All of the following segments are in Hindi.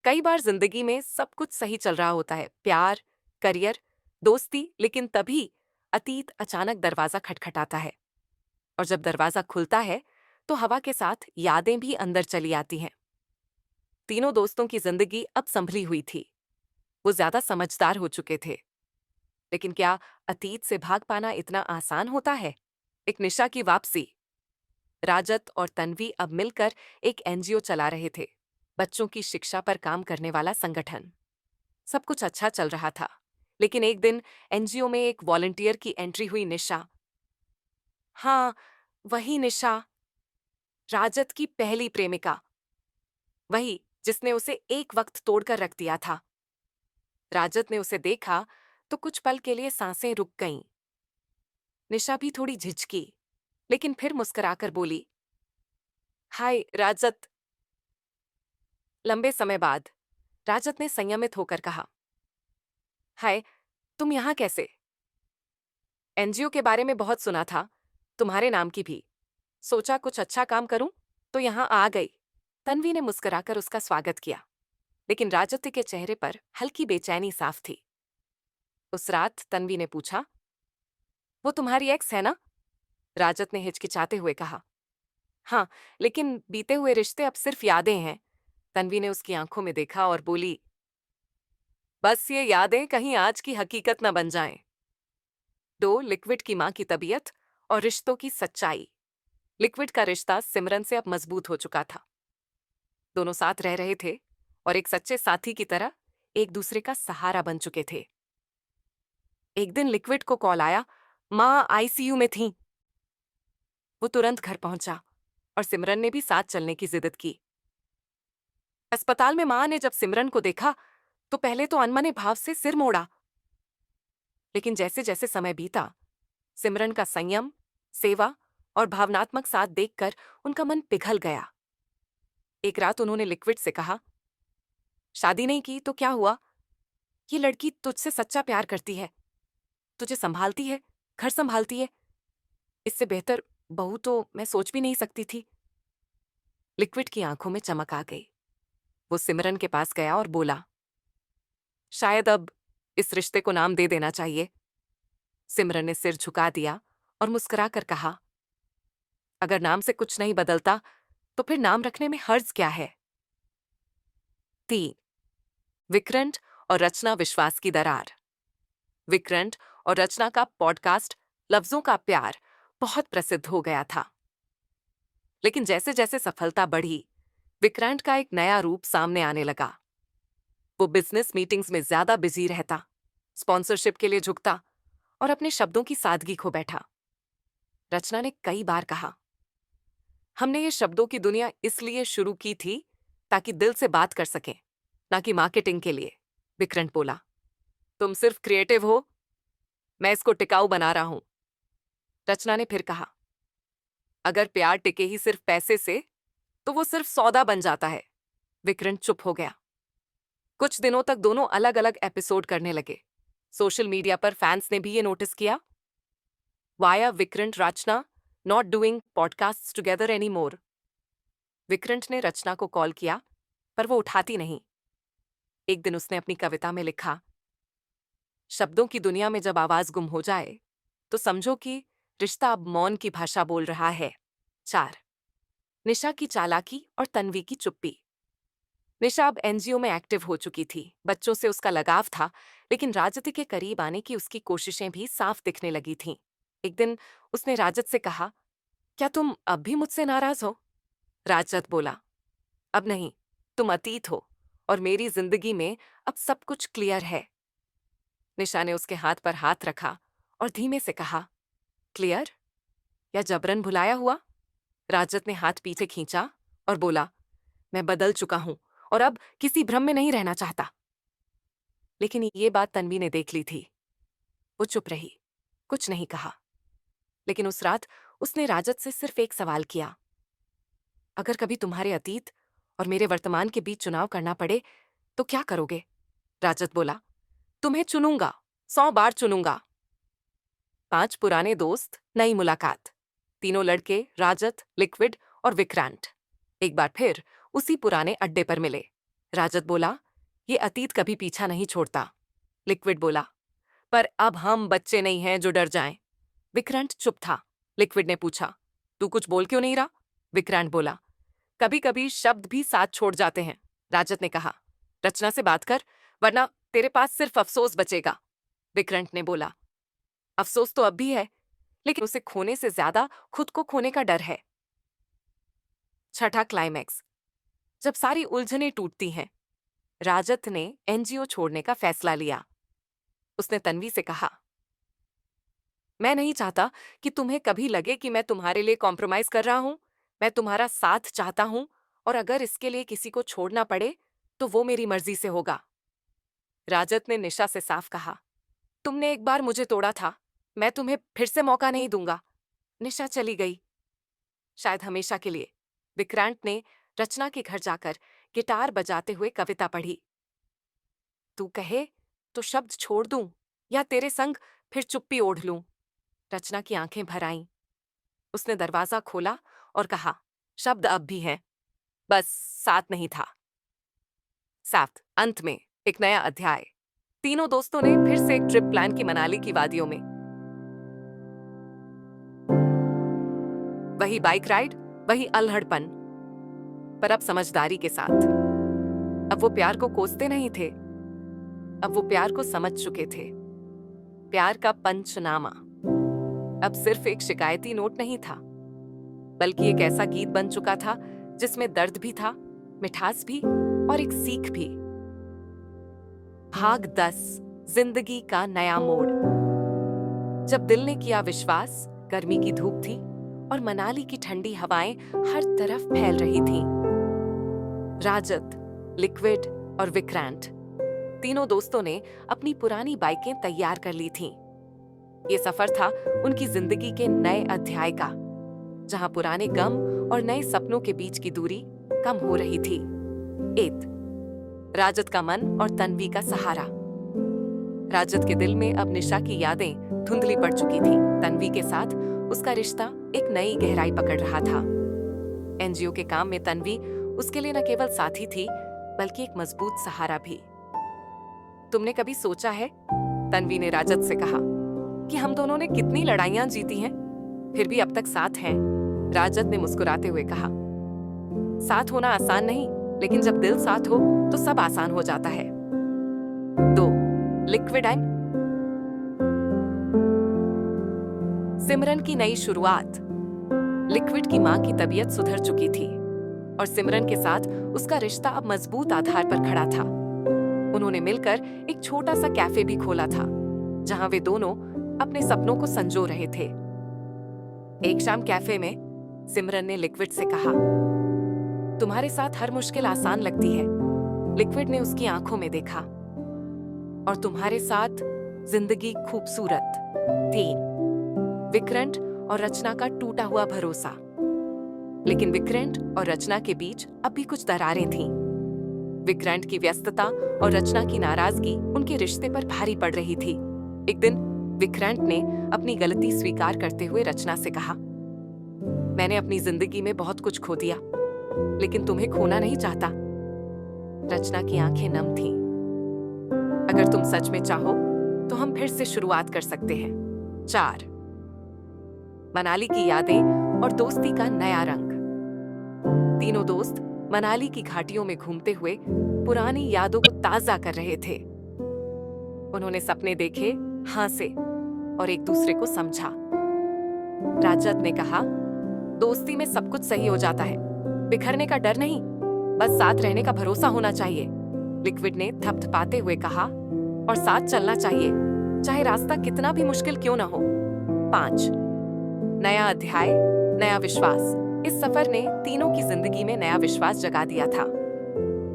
कई बार जिंदगी में सब कुछ सही चल रहा होता है, प्यार, करियर, दोस्ती, लेकिन तभी अतीत अचानक दरवाजा खटखटाता है। और जब दरवाजा खुलता है तो हवा के साथ यादें भी अंदर चली आती हैं। तीनों दोस्तों की जिंदगी अब संभली हुई थी। वो ज्यादा समझदार हो चुके थे। लेकिन क्या अतीत से भाग पाना इतना आसान होता है? एक निशा की वापसी। राजत और तन्वी अब मिलकर एक एनजीओ चला रहे थे, बच्चों की शिक्षा पर काम करने वाला संगठन। सब कुछ अच्छा चल रहा था, लेकिन एक दिन एनजीओ में एक वॉलंटियर की एंट्री हुई। निशा। हाँ, वही निशा, राजत की पहली प्रेमिका, वही जिसने उसे एक वक्त तोड़कर रख दिया था। राजत ने उसे देखा तो कुछ पल के लिए सांसें रुक गईं। निशा भी थोड़ी झिझकी, लेकिन फिर मुस्कुराकर बोली, हाय राजत। लंबे समय बाद राजत ने संयमित होकर कहा, हाय, तुम यहां कैसे? एनजीओ के बारे में बहुत सुना था, तुम्हारे नाम की भी। सोचा कुछ अच्छा काम करूं तो यहां आ गई। तन्वी ने मुस्कुराकर उसका स्वागत किया, लेकिन राजत के चेहरे पर हल्की बेचैनी साफ थी। उस रात तन्वी ने पूछा, वो तुम्हारी एक्स है ना? राजत ने हिचकिचाते हुए कहा, हाँ, लेकिन बीते हुए रिश्ते अब सिर्फ यादें हैं। तन्वी ने उसकी आंखों में देखा और बोली, बस ये यादें कहीं आज की हकीकत न बन जाएं। दो, लिक्विड की मां की तबीयत और रिश्तों की सच्चाई। लिक्विड का रिश्ता सिमरन से अब मजबूत हो चुका था। दोनों साथ रह रहे थे और एक सच्चे साथी की तरह एक दूसरे का सहारा बन चुके थे। एक दिन लिक्विड को कॉल आया, मां आईसीयू में थीं। वो तुरंत घर पहुंचा और सिमरन ने भी साथ चलने की जिद की। अस्पताल में मां ने जब सिमरन को देखा तो पहले तो अनमने भाव से सिर मोड़ा, लेकिन जैसे जैसे समय बीता, सिमरन का संयम, सेवा और भावनात्मक साथ देखकर उनका मन पिघल गया। एक रात उन्होंने लिक्विड से कहा, शादी नहीं की तो क्या हुआ? ये लड़की तुझसे सच्चा प्यार करती है, तुझे संभालती है, घर संभालती है। इससे बेहतर बहू तो मैं सोच भी नहीं सकती थी। लिक्विड की आंखों में चमक आ गई। वो सिमरन के पास गया और बोला, शायद अब इस रिश्ते को नाम दे देना चाहिए। सिमरन ने सिर झुका दिया और मुस्कुराकर कहा, अगर नाम से कुछ नहीं बदलता तो फिर नाम रखने में हर्ज क्या है? 3, विक्रांत और रचना विश्वास की दरार। विक्रांत और रचना का पॉडकास्ट लफ्जों का प्यार बहुत प्रसिद्ध हो गया था। लेकिन जैसे जैसे सफलता बढ़ी, विक्रांत का एक नया रूप सामने आने लगा। वो बिजनेस मीटिंग्स में ज्यादा बिजी रहता, स्पॉन्सरशिप के लिए झुकता और अपने शब्दों की सादगी खो बैठा। रचना ने कई बार कहा, हमने ये शब्दों की दुनिया इसलिए शुरू की थी ताकि दिल से बात कर सकें, ना कि मार्केटिंग के लिए। विक्रांत बोला, तुम सिर्फ क्रिएटिव हो, मैं इसको टिकाऊ बना रहा हूं। रचना ने फिर कहा, अगर प्यार टिके ही सिर्फ पैसे से तो वो सिर्फ सौदा बन जाता है। विक्रांत चुप हो गया। कुछ दिनों तक दोनों अलग अलग एपिसोड करने लगे। सोशल मीडिया पर फैंस ने भी ये नोटिस किया, via Vikrant Rachna not doing podcast together any more. Vikrant ने रचना को कॉल किया, पर वो उठाती नहीं। एक दिन उसने अपनी कविता में लिखा, शब्दों की दुनिया में जब आवाज गुम हो जाए तो समझो कि रिश्ता अब मौन की भाषा बोल रहा है। 4, निशा की चालाकी और तन्वी की चुप्पी। निशा अब एनजीओ में एक्टिव हो चुकी थी, बच्चों से उसका लगाव था, लेकिन राजत के करीब आने की उसकी कोशिशें भी साफ दिखने लगी थीं। एक दिन उसने राजत से कहा, क्या तुम अब भी मुझसे नाराज हो? राजत बोला, अब नहीं, तुम अतीत हो और मेरी जिंदगी में अब सब कुछ क्लियर है। निशा ने उसके हाथ पर हाथ रखा और धीमे से कहा, क्लियर या जबरन भुलाया हुआ? राजत ने हाथ पीछे खींचा और बोला, मैं बदल चुका हूं और अब किसी भ्रम में नहीं रहना चाहता। लेकिन ये बात तन्वी ने देख ली थी। वो चुप रही, कुछ नहीं कहा। लेकिन उस रात उसने राजत से सिर्फ एक सवाल किया, अगर कभी तुम्हारे अतीत और मेरे वर्तमान के बीच चुनाव करना पड़े तो क्या करोगे? राजत बोला, तुम्हें चुनूंगा, 100 बार चुनूंगा। 5 पुराने दोस्त, नई मुलाकात। तीनों लड़के राजत, लिक्विड और विक्रांत एक बार फिर उसी पुराने अड्डे पर मिले। राजत बोला, ये अतीत कभी पीछा नहीं छोड़ता। लिक्विड बोला, पर अब हम बच्चे नहीं हैं जो डर जाएं। विक्रांत चुप था। लिक्विड ने पूछा, तू कुछ बोल क्यों नहीं रहा? विक्रांत बोला, कभी कभी शब्द भी साथ छोड़ जाते हैं। राजत ने कहा, रचना से बात कर, वरना तेरे पास सिर्फ अफसोस बचेगा। विक्रांत ने बोला, अफसोस तो अब भी है, लेकिन उसे खोने से ज्यादा खुद को खोने का डर है। छठा क्लाइमैक्स। जब सारी उलझनें टूटती हैं, राजत ने एनजीओ छोड़ने का फैसला लिया। उसने तन्वी से कहा, मैं नहीं चाहता कि तुम्हें कभी लगे कि मैं तुम्हारे लिए कॉम्प्रोमाइज कर रहा हूं। मैं तुम्हारा साथ चाहता हूं, और अगर इसके लिए किसी को छोड़ना पड़े तो वो मेरी मर्जी से होगा। राजत ने निशा से साफ कहा, तुमने एक बार मुझे तोड़ा था, मैं तुम्हें फिर से मौका नहीं दूंगा। निशा चली गई, शायद हमेशा के लिए। विक्रांत ने रचना के घर जाकर गिटार बजाते हुए कविता पढ़ी। तू कहे तो शब्द छोड़ दूं, या तेरे संग फिर चुप्पी ओढ़ लूं। रचना की आंखें भर आईं। उसने दरवाजा खोला और कहा, शब्द अब भी हैं, बस साथ नहीं था। साथ। अंत में एक नया अध्याय। तीनों दोस्तों ने फिर से एक ट्रिप प्लान की मनाली की वादियों में। वही बाइक राइड, वही अल्हड़पन, पर अब समझदारी के साथ। अब वो प्यार को कोसते नहीं थे, अब वो प्यार को समझ चुके थे। प्यार का पंचनामा अब सिर्फ एक शिकायती नोट नहीं था, बल्कि एक ऐसा गीत बन चुका था जिसमें दर्द भी था, मिठास भी, और एक सीख भी। भाग 10, जिंदगी का नया मोड़। जब दिल ने किया विश्वास, गर्मी की धूप थी और मनाली की ठंडी हवाएं हर तरफ फैल रही थीं। राजत, लिक्विड और विक्रांत, तीनों दोस्तों ने अपनी पुरानी बाइकें तैयार कर ली थीं। ये सफर था उनकी जिंदगी के नए अध्याय का, जहां पुराने गम और नए सपनों के बीच की दूरी कम हो रही थी। एत, राजत का मन और तन्वी का सहारा। राजत के दिल में अब निशा की यादें धुंधली पड़ चुकी थी। तन्वी के साथ उसका रिश्ता एक नई गहराई पकड़ रहा था। एनजीओ के काम में तन्वी उसके लिए न केवल साथी थी, बल्कि एक मजबूत सहारा भी। तुमने कभी सोचा है, तन्वी ने राजत से कहा, कि हम दोनों ने कितनी लड़ाइयां जीती हैं, फिर भी अब तक साथ हैं? राजत ने मुस्कुराते हुए कहा, साथ होना आसान नहीं, लेकिन जब दिल साथ हो तो सब आसान हो जाता है। 2, लिक्विड एंड सिमरन की नई शुरुआत। लिक्विड की मां की तबीयत सुधर चुकी थी और सिमरन के साथ उसका रिश्ता अब मजबूत आधार पर खड़ा था। उन्होंने मिलकर एक छोटा सा कैफे भी खोला था, जहां वे दोनों अपने सपनों को संजो रहे थे। एक शाम कैफे में सिमरन ने लिक्विड से कहा, तुम्हारे साथ हर मुश्किल आसान लगती है। लिक्विड ने उसकी आंखों में देखा, और तुम्हारे साथ जिंदगी खूबसूरत। 3, विक्रांत और रचना का टूटा हुआ भरोसा। लेकिन विक्रांत और रचना के बीच अब भी कुछ दरारें थीं। विक्रांत की व्यस्तता और रचना की नाराजगी उनके रिश्ते पर भारी पड़ रही थी। एक दिन विक्रांत ने अपनी गलती स्वीकार करते हुए रचना से कहा, मैंने अपनी जिंदगी में बहुत कुछ खो दिया, लेकिन तुम्हें खोना नहीं चाहता। रचना की आंखें नम थीं। अगर तुम सच में चाहो तो हम फिर से शुरुआत कर सकते हैं। 4, मनाली की यादें और दोस्ती का नया रंग। तीनों दोस्त मनाली की घाटियों में घूमते हुए पुरानी यादों को ताजा कर रहे थे। उन्होंने सपने देखे, हंसे और एक दूसरे को समझा। राजत ने कहा, दोस्ती में सब कुछ सही हो जाता है, बिखरने का डर नहीं, बस साथ रहने का भरोसा होना चाहिए। लिक्विड ने थपथपाते हुए कहा, और साथ चलना चाहिए, चाहे रास्ता कितना भी मुश्किल क्यों ना हो। 5, नया अध्याय, नया विश्वास। इस सफर ने तीनों की जिंदगी में नया विश्वास जगा दिया था।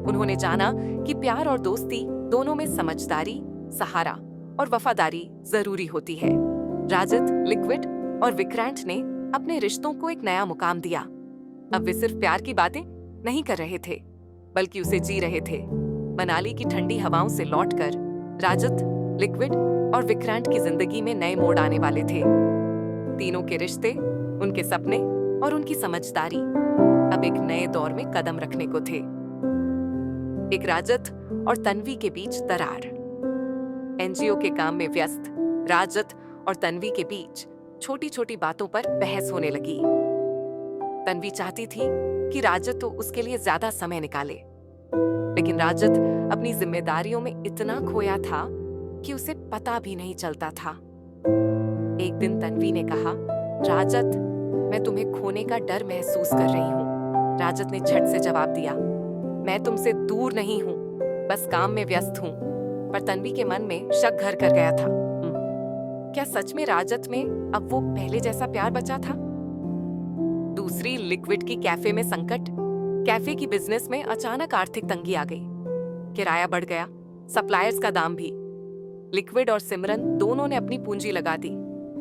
उन्होंने जाना कि प्यार और दोस्ती दोनों में समझदारी, सहारा और वफादारी जरूरी होती है। राजत, लिक्विड और विक्रांत ने अपने रिश्तों को एक नया मुकाम दिया। अब वे सिर्फ प्यार की बातें नहीं कर रहे थे, बल्कि उसे जी रहे थे। मनाली की ठंडी हवाओं से लौटकर राजत, लिक्विड और विक्रांत की जिंदगी में नए मोड़ आने वाले थे। तीनों के रिश्ते, उनके सपने और उनकी समझदारी अब एक नए दौर में कदम रखने को थे। एक राजत और तन्वी के बीच दरार। एनजीओ के काम में व्यस्त राजत और तन्वी के बीच छोटी छोटी बातों पर बहस होने लगी। तन्वी चाहती थी कि राजत तो उसके लिए ज्यादा समय निकाले, लेकिन राजत अपनी जिम्मेदारियों में इतना खोया था कि उसे पता भी नहीं चलता था। एक दिन तन्वी ने कहा, राजत, मैं तुम्हें खोने का डर महसूस कर रही हूँ। राजत ने झट से जवाब दिया, मैं तुमसे दूर नहीं हूँ, बस काम में व्यस्त हूँ। पर तन्वी के मन में शक घर कर गया था। क्या सच में राजत में अब वो पहले जैसा प्यार बचा था? दूसरी, लिक्विड की कैफे में संकट। कैफे की बिजनेस में अचानक आर्थिक तंगी आ गई। किराया बढ़ गया, सप्लायर्स का दाम भी। लिक्विड और सिमरन दोनों ने अपनी पूंजी लगा दी,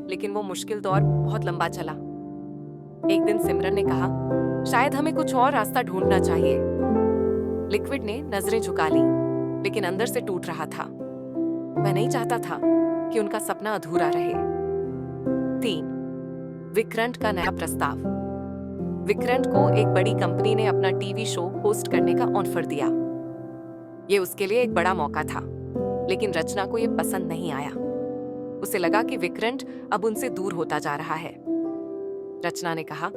लेकिन वो मुश्किल दौर बहुत लंबा चला। एक दिन सिमरन ने कहा, शायद हमें कुछ और रास्ता ढूंढना चाहिए। लिक्विड ने नजरें झुका ली, लेकिन अंदर से टूट रहा था। वह नहीं चाहता था कि उनका सपना अधूरा रहे। 3. विक्रांत का नया प्रस्ताव। विक्रांत को एक बड़ी कंपनी ने अपना टीवी शो होस्ट करने का ऑफर दिया। ये उसके लिए एक बड़ा मौका था, लेकिन रचना को यह पसंद नहीं आया। उसे लगा कि विक्रांत अब उनसे दूर होता जा रहा है। रचना ने कहा,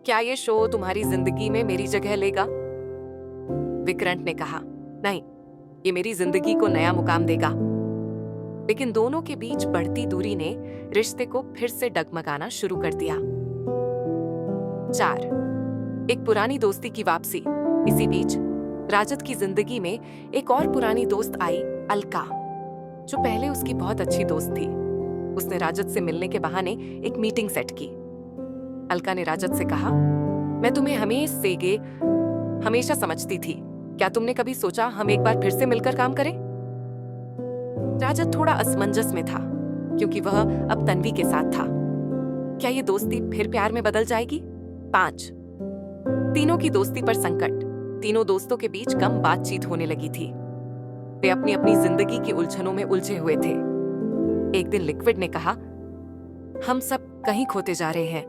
क्या ये शो तुम्हारी जिंदगी में मेरी जगह लेगा? विक्रांत ने कहा, नहीं, ये मेरी जिंदगी को नया मुकाम देगा। लेकिन दोनों के बीच बढ़ती दूरी ने रिश्ते को फिर से डगमगाना शुरू कर दिया। 4. एक पुरानी दोस्ती की वापसी। इसी बीच राजत की जिंदगी में एक और पुरानी दोस्त आई, अलका, जो पहले उसकी बहुत अच्छी दोस्त थी। उसने राजत से मिलने के बहाने एक मीटिंग सेट की। अलका ने राजत से कहा, मैं तुम्हें हमेशा समझती थी। क्या तुमने कभी सोचा हम एक बार फिर से मिलकर काम करें? राजत थोड़ा असमंजस में था, क्योंकि वह अब तन्वी के साथ था। क्या ये दोस्ती फिर प्यार में बदल जाएगी? 5. तीनों की दोस्ती पर संकट। तीनों दोस्तों के बीच कम बातचीत होने लगी थी। वे अपनी अपनी जिंदगी की उलझनों में उलझे हुए थे। एक दिन लिक्विड ने कहा, हम सब कहीं खोते जा रहे हैं,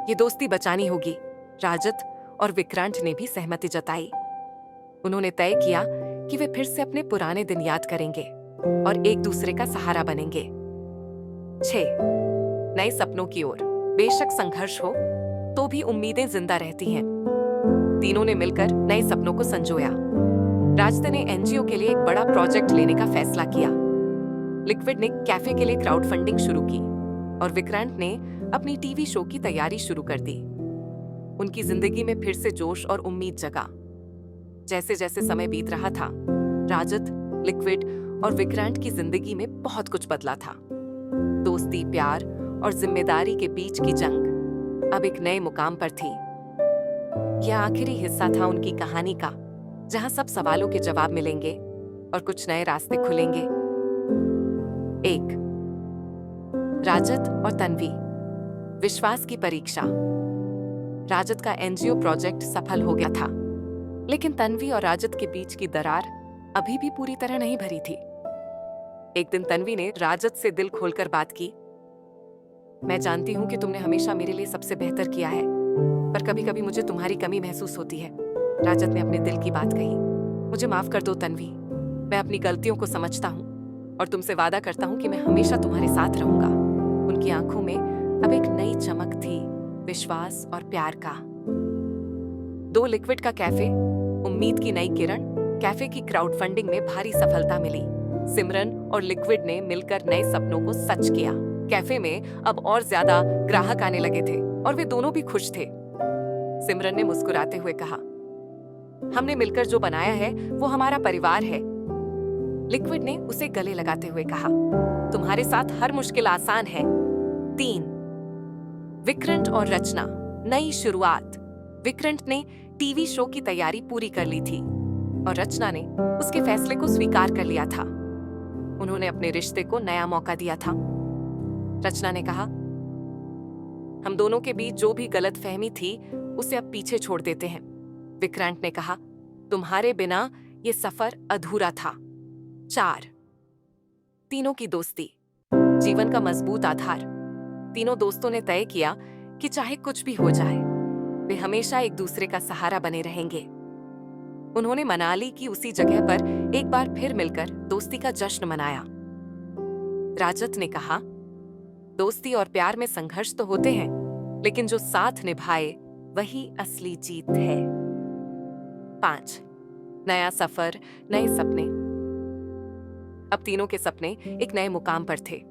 ये दोस्ती बचानी होगी। राजत और विक्रांत ने भी सहमति जताई। उन्होंने तय किया कि वे फिर से अपने पुराने दिन याद करेंगे और एक दूसरे का सहारा बनेंगे। 6. नए सपनों की ओर। बेशक संघर्ष हो, तो भी उम्मीदें जिंदा रहती हैं। तीनों ने मिलकर नए सपनों को संजोया। राजत ने एनजीओ के लिए एक बड़ा प्रोजेक्ट लेने का फैसला किया। लिक्विड ने कैफे के लिए क्राउड फंडिंग शुरू की और विक्रांत ने अपनी टीवी शो की तैयारी शुरू कर दी। उनकी जिंदगी में फिर से जोश और उम्मीद जगा। जैसे जैसे समय बीत रहा था, राजत, लिक्विड और विक्रांत की जिंदगी में बहुत कुछ बदला था। दोस्ती, प्यार और जिम्मेदारी के बीच की जंग अब एक नए मुकाम पर थी। यह आखिरी हिस्सा था उनकी कहानी का, जहां सब सवालों के जवाब मिलेंगे और कुछ नए रास्ते खुलेंगे। 1. राजत और तन्वी। विश्वास की परीक्षा। राजत का एनजीओ प्रोजेक्ट सफल हो गया था, लेकिन तन्वी और राजत के बीच की दरार अभी भी पूरी तरह नहीं भरी थी। एक दिन तन्वी ने राजत से दिल खोलकर बात की। मैं जानती हूँ कि तुमने हमेशा मेरे लिए सबसे बेहतर किया है, पर कभी कभी मुझे तुम्हारी कमी महसूस होती है। राजत ने अपने दिल की बात कही। मुझे माफ कर दो तन्वी, मैं अपनी गलतियों को समझता हूँ और तुमसे वादा करता हूँ कि मैं हमेशा तुम्हारे साथ रहूंगा। उनकी आंखों में अब एक नई चमक थी, विश्वास और प्यार का। 2. लिक्विड का कैफे। उम्मीद की नई किरण। कैफे की क्राउड फंडिंग में भारी सफलता मिली। सिमरन और लिक्विड ने मिलकर नए सपनों को सच किया। कैफे में अब और ज्यादा ग्राहक आने लगे थे और वे दोनों भी खुश थे। सिमरन ने मुस्कुराते हुए कहा, हमने मिलकर जो बनाया है वो हमारा परिवार है। लिक्विड ने उसे गले लगाते हुए कहा, तुम्हारे साथ हर मुश्किल आसान है। 3. विक्रांत और रचना। नई शुरुआत। विक्रांत ने टीवी शो की तैयारी पूरी कर ली थी और रचना ने उसके फैसले को स्वीकार कर लिया था। उन्होंने अपने रिश्ते को नया मौका दिया था। रचना ने कहा, हम दोनों के बीच जो भी गलतफहमी थी उसे अब पीछे छोड़ देते हैं। विक्रांत ने कहा, तुम्हारे बिना ये सफर अधूरा था। 4. तीनों की दोस्ती। जीवन का मजबूत आधार। तीनों दोस्तों ने तय किया कि चाहे कुछ भी हो जाए, वे हमेशा एक दूसरे का सहारा बने रहेंगे। उन्होंने मनाली की उसी जगह पर एक बार फिर मिलकर दोस्ती का जश्न मनाया। राजत ने कहा, दोस्ती और प्यार में संघर्ष तो होते हैं, लेकिन जो साथ निभाए वही असली जीत है। 5 नया सफर, नए सपने। अब तीनों के सपने एक नए मुकाम पर थे।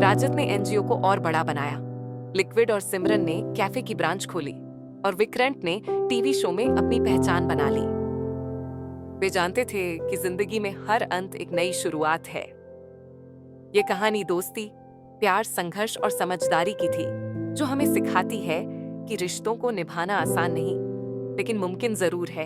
राजत ने एनजीओ को और बड़ा बनाया। लिक्विड और सिमरन ने कैफे की ब्रांच खोली और विक्रांत ने टीवी शो में अपनी पहचान बना ली। वे जानते थे कि जिंदगी में हर अंत एक नई शुरुआत है। ये कहानी दोस्ती, प्यार, संघर्ष और समझदारी की थी, जो हमें सिखाती है कि रिश्तों को निभाना आसान नहीं, लेकिन मुमकिन जरूर है।